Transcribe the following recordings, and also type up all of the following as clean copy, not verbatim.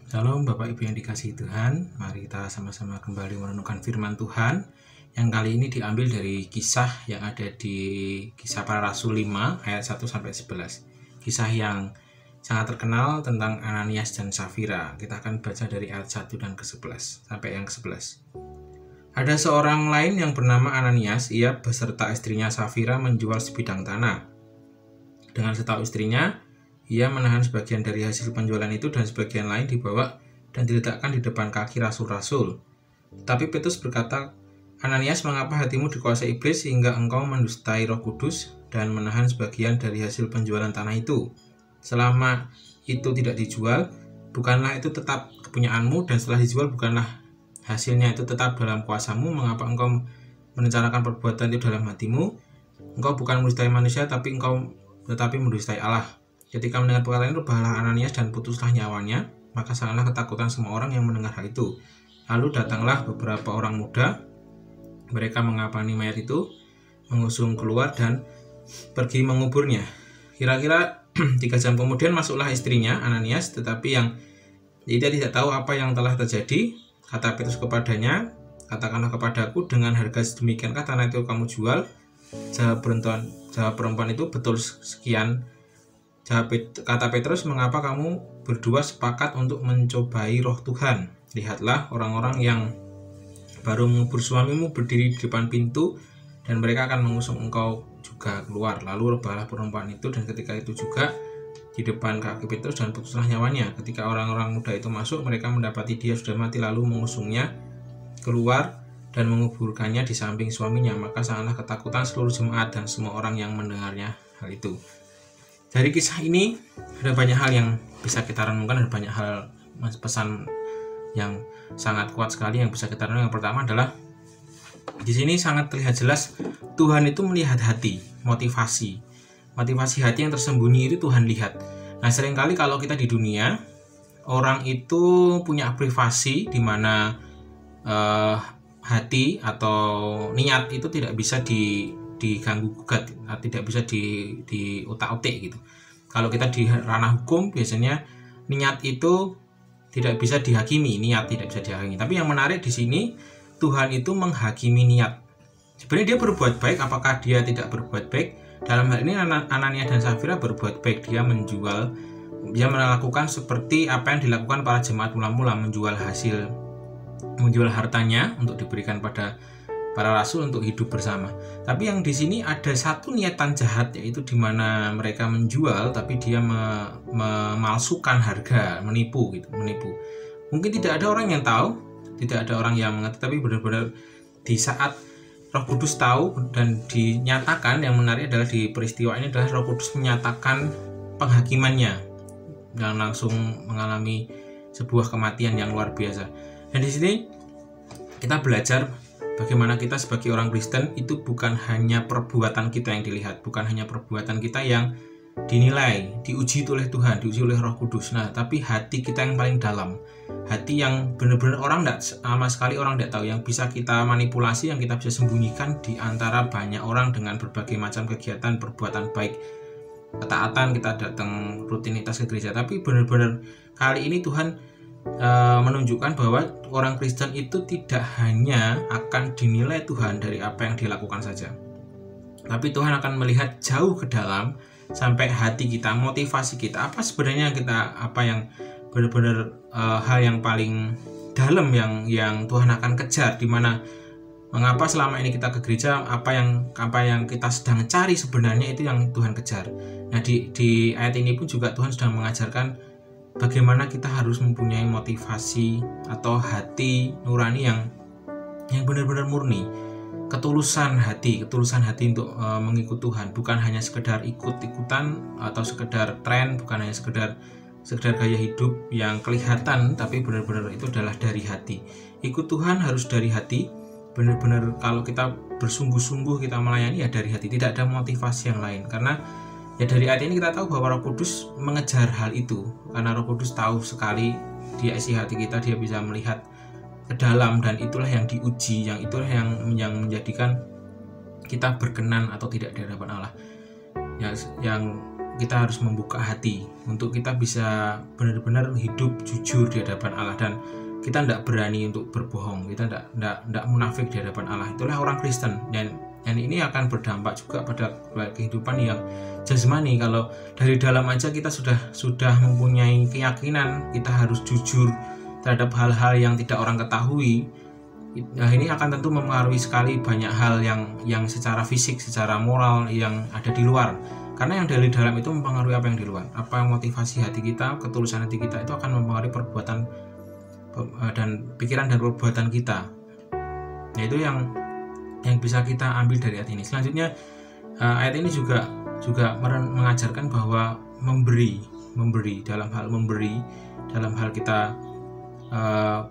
Shalom Bapak Ibu yang dikasihi Tuhan, mari kita sama-sama kembali merenungkan firman Tuhan yang kali ini diambil dari kisah yang ada di Kisah Para Rasul 5 ayat 1-11. Kisah yang sangat terkenal tentang Ananias dan Safira. Kita akan baca dari ayat 1 dan ke-11 sampai yang ke-11. Ada seorang lain yang bernama Ananias, ia beserta istrinya Safira menjual sebidang tanah. Dengan setahu istrinya, ia menahan sebagian dari hasil penjualan itu dan sebagian lain dibawa dan diletakkan di depan kaki rasul-rasul. Tetapi Petrus berkata, Ananias, mengapa hatimu dikuasai iblis sehingga engkau mendustai Roh Kudus dan menahan sebagian dari hasil penjualan tanah itu? Selama itu tidak dijual, bukanlah itu tetap kepunyaanmu, dan setelah dijual bukanlah hasilnya itu tetap dalam kuasamu? Mengapa engkau merencanakan perbuatan itu dalam hatimu? Engkau bukan mendustai manusia, tetapi mendustai Allah. Ketika mendengar perkataan itu, bahalah Ananias dan putuslah nyawanya, maka sangatlah ketakutan semua orang yang mendengar hal itu. Lalu datanglah beberapa orang muda, mereka mengapani mayat itu, mengusung keluar dan pergi menguburnya. Kira-kira 3 jam kemudian masuklah istrinya, Ananias, tetapi yang dia tidak tahu apa yang telah terjadi. Kata Petrus kepadanya, katakanlah kepadaku, dengan harga sedemikiankah tanah itu kamu jual? Jawab perempuan itu, betul sekian. Kata Petrus, mengapa kamu berdua sepakat untuk mencobai roh Tuhan? Lihatlah, orang-orang yang baru mengubur suamimu berdiri di depan pintu, dan mereka akan mengusung engkau juga keluar. Lalu rebahlah perempuan itu, dan ketika itu juga di depan kaki Petrus, dan putuslah nyawanya. Ketika orang-orang muda itu masuk, mereka mendapati dia sudah mati, lalu mengusungnya keluar dan menguburkannya di samping suaminya. Maka sangatlah ketakutan seluruh jemaat dan semua orang yang mendengarnya hal itu. Dari kisah ini ada banyak hal yang bisa kita renungkan, ada banyak hal pesan yang sangat kuat sekali yang bisa kita renungkan. Yang pertama adalah di sini sangat terlihat jelas Tuhan itu melihat hati, motivasi hati yang tersembunyi itu Tuhan lihat. Nah, seringkali kalau kita di dunia, orang itu punya privasi di mana hati atau niat itu tidak bisa diganggu gugat, tidak bisa di utak-utik gitu. Kalau kita di ranah hukum, biasanya niat itu tidak bisa dihakimi, Tapi yang menarik di sini, Tuhan itu menghakimi niat. Sebenarnya dia berbuat baik, apakah dia tidak berbuat baik? Dalam hal ini Ananias dan Safira berbuat baik. Dia melakukan seperti apa yang dilakukan para jemaat mula-mula, menjual hartanya untuk diberikan pada para rasul untuk hidup bersama. Tapi yang di sini ada satu niatan jahat, yaitu di mana mereka menjual tapi dia memalsukan harga, menipu. Mungkin tidak ada orang yang tahu, tidak ada orang yang mengerti, tapi benar-benar di saat Roh Kudus tahu dan dinyatakan. Yang menarik adalah di peristiwa ini adalah Roh Kudus menyatakan penghakimannya dan langsung mengalami sebuah kematian yang luar biasa. Dan di sini kita belajar bagaimana kita sebagai orang Kristen itu bukan hanya perbuatan kita yang dilihat, bukan hanya perbuatan kita yang dinilai, diuji oleh Tuhan, diuji oleh Roh Kudus. Nah, tapi hati kita yang paling dalam, hati yang benar-benar sama sekali orang tidak tahu, yang bisa kita manipulasi, yang kita bisa sembunyikan di antara banyak orang dengan berbagai macam kegiatan, perbuatan baik, ketaatan, kita datang rutinitas ke gereja. Tapi benar-benar kali ini Tuhan menunjukkan bahwa orang Kristen itu tidak hanya akan dinilai Tuhan dari apa yang dilakukan saja, tapi Tuhan akan melihat jauh ke dalam sampai hati kita, motivasi kita, apa sebenarnya kita, apa yang benar-benar hal yang paling dalam yang Tuhan akan kejar, dimana mengapa selama ini kita ke gereja, apa yang kita sedang cari sebenarnya itu yang Tuhan kejar. Nah, di ayat ini pun juga Tuhan sedang mengajarkan bagaimana kita harus mempunyai motivasi atau hati nurani yang benar-benar murni, ketulusan hati untuk mengikut Tuhan, bukan hanya sekedar ikut-ikutan atau sekedar tren, bukan hanya sekedar gaya hidup yang kelihatan, tapi benar-benar itu adalah dari hati. Ikut Tuhan harus dari hati, benar-benar kalau kita bersungguh-sungguh kita melayani ya dari hati, tidak ada motivasi yang lain. Karena ya dari ayat ini kita tahu bahwa Roh Kudus mengejar hal itu, karena Roh Kudus tahu sekali, dia isi hati kita, dia bisa melihat ke dalam, dan itulah yang diuji, itulah yang menjadikan kita berkenan atau tidak di hadapan Allah. Yang kita harus membuka hati untuk kita bisa benar-benar hidup jujur di hadapan Allah, dan kita tidak berani untuk berbohong, kita tidak munafik di hadapan Allah. Itulah orang Kristen, dan ini akan berdampak juga pada kehidupan yang jasmani. Kalau dari dalam aja kita sudah mempunyai keyakinan kita harus jujur terhadap hal-hal yang tidak orang ketahui, nah ini akan tentu mempengaruhi sekali banyak hal yang secara fisik, secara moral yang ada di luar. Karena yang dari dalam itu mempengaruhi apa yang di luar. Apa yang motivasi hati kita, ketulusan hati kita itu akan mempengaruhi perbuatan dan pikiran dan perbuatan kita. Nah, itu yang bisa kita ambil dari ayat ini. Selanjutnya ayat ini juga mengajarkan bahwa memberi dalam hal kita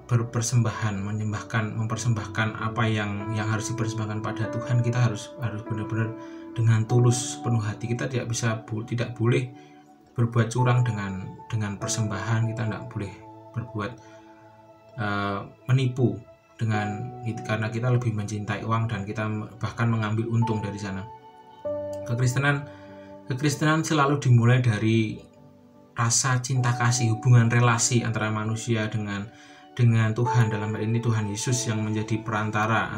berpersembahan, mempersembahkan apa yang harus dipersembahkan pada Tuhan. Kita harus benar-benar dengan tulus penuh hati. Kita tidak boleh berbuat curang dengan persembahan. Kita tidak boleh berbuat menipu karena kita lebih mencintai uang dan kita bahkan mengambil untung dari sana. Kekristenan selalu dimulai dari rasa cinta kasih, hubungan relasi antara manusia dengan Tuhan. Dalam hal ini Tuhan Yesus yang menjadi perantara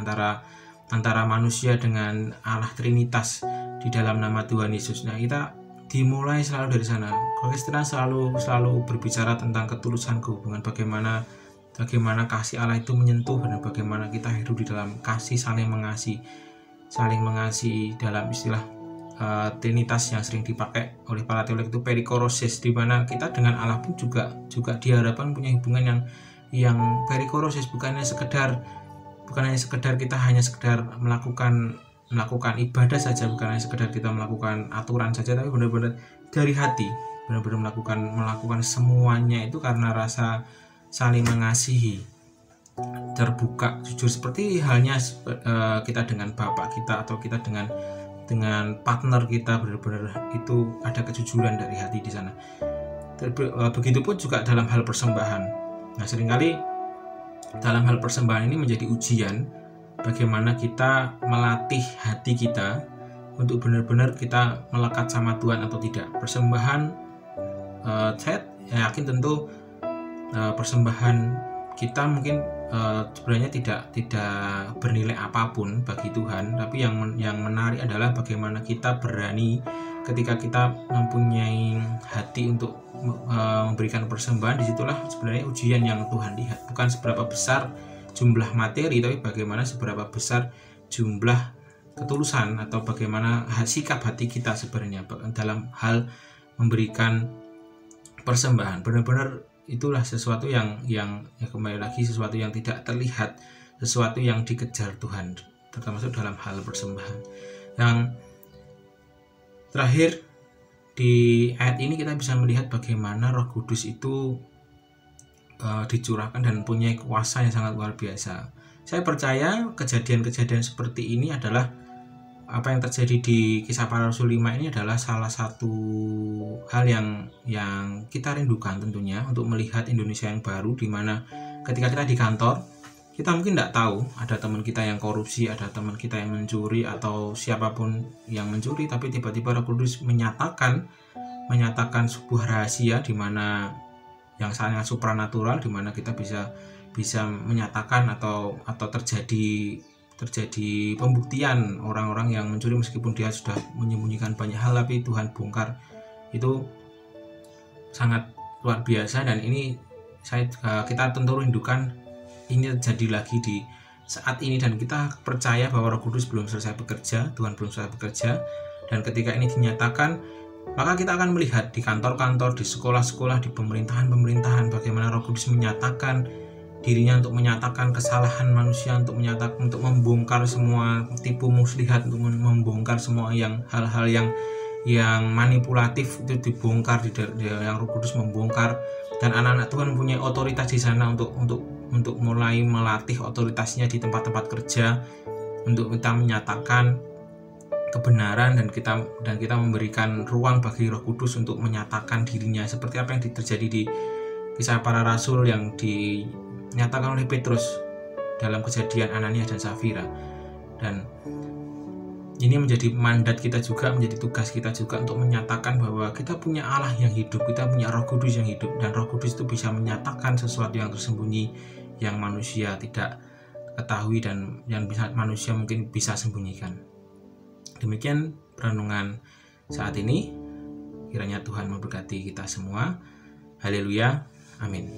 antara manusia dengan Allah Trinitas di dalam nama Tuhan Yesus. Nah, kita dimulai selalu dari sana. Kekristenan selalu berbicara tentang ketulusan hubungan, bagaimana kasih Allah itu menyentuh, dan bagaimana kita hidup di dalam kasih, saling mengasihi dalam istilah Trinitas yang sering dipakai oleh para teolog itu perikorosis, di mana kita dengan Allah pun juga diharapkan punya hubungan yang perikorosis, bukan hanya sekedar kita hanya sekedar melakukan ibadah saja, bukan hanya sekedar kita melakukan aturan saja, tapi benar-benar dari hati, benar-benar melakukan semuanya itu karena rasa saling mengasihi, terbuka, jujur, seperti halnya kita dengan bapak kita atau kita dengan partner kita, benar-benar itu ada kejujuran dari hati di sana. Begitupun juga dalam hal persembahan. Nah, seringkali dalam hal persembahan ini menjadi ujian bagaimana kita melatih hati kita untuk benar-benar kita melekat sama Tuhan atau tidak. Persembahan, saya yakin tentu persembahan kita mungkin sebenarnya tidak bernilai apapun bagi Tuhan, tapi yang menarik adalah bagaimana kita berani ketika kita mempunyai hati untuk memberikan persembahan. Disitulah sebenarnya ujian yang Tuhan lihat, bukan seberapa besar jumlah materi, tapi bagaimana seberapa besar jumlah ketulusan atau bagaimana sikap hati kita sebenarnya dalam hal memberikan persembahan. Benar-benar itulah sesuatu yang kembali lagi, sesuatu yang tidak terlihat, sesuatu yang dikejar Tuhan, termasuk dalam hal persembahan. Yang terakhir di ayat ini kita bisa melihat bagaimana Roh Kudus itu dicurahkan dan punya kuasa yang sangat luar biasa. Saya percaya kejadian-kejadian seperti ini adalah apa yang terjadi di Kisah Para Rasul 5 ini adalah salah satu hal yang kita rindukan tentunya, untuk melihat Indonesia yang baru, di mana ketika kita di kantor, kita mungkin tidak tahu ada teman kita yang korupsi, ada teman kita yang mencuri, atau siapapun yang mencuri, tapi tiba-tiba Roh Kudus menyatakan sebuah rahasia di mana yang sangat supranatural, di mana kita bisa menyatakan atau terjadi pembuktian orang-orang yang mencuri, meskipun dia sudah menyembunyikan banyak hal, tapi Tuhan bongkar. Itu sangat luar biasa, dan ini kita tentu rindukan ini terjadi lagi di saat ini, dan kita percaya bahwa Roh Kudus belum selesai bekerja, Tuhan belum selesai bekerja, dan ketika ini dinyatakan, maka kita akan melihat di kantor-kantor, di sekolah-sekolah, di pemerintahan-pemerintahan, bagaimana Roh Kudus menyatakan dirinya untuk menyatakan kesalahan manusia, untuk membongkar semua tipu muslihat, untuk membongkar semua hal-hal yang manipulatif itu dibongkar, yang Roh Kudus membongkar, dan anak-anak Tuhan mempunyai otoritas di sana untuk mulai melatih otoritasnya di tempat-tempat kerja, untuk kita menyatakan kebenaran, dan kita memberikan ruang bagi Roh Kudus untuk menyatakan dirinya, seperti apa yang terjadi di Kisah Para Rasul yang dinyatakan oleh Petrus dalam kejadian Ananias dan Safira. Dan Ini menjadi mandat kita juga, menjadi tugas kita juga untuk menyatakan bahwa kita punya Allah yang hidup, kita punya Roh Kudus yang hidup, dan Roh Kudus itu bisa menyatakan sesuatu yang tersembunyi yang manusia tidak ketahui dan yang bisa manusia mungkin bisa sembunyikan. Demikian perenungan saat ini. Kiranya Tuhan memberkati kita semua. Haleluya. Amin.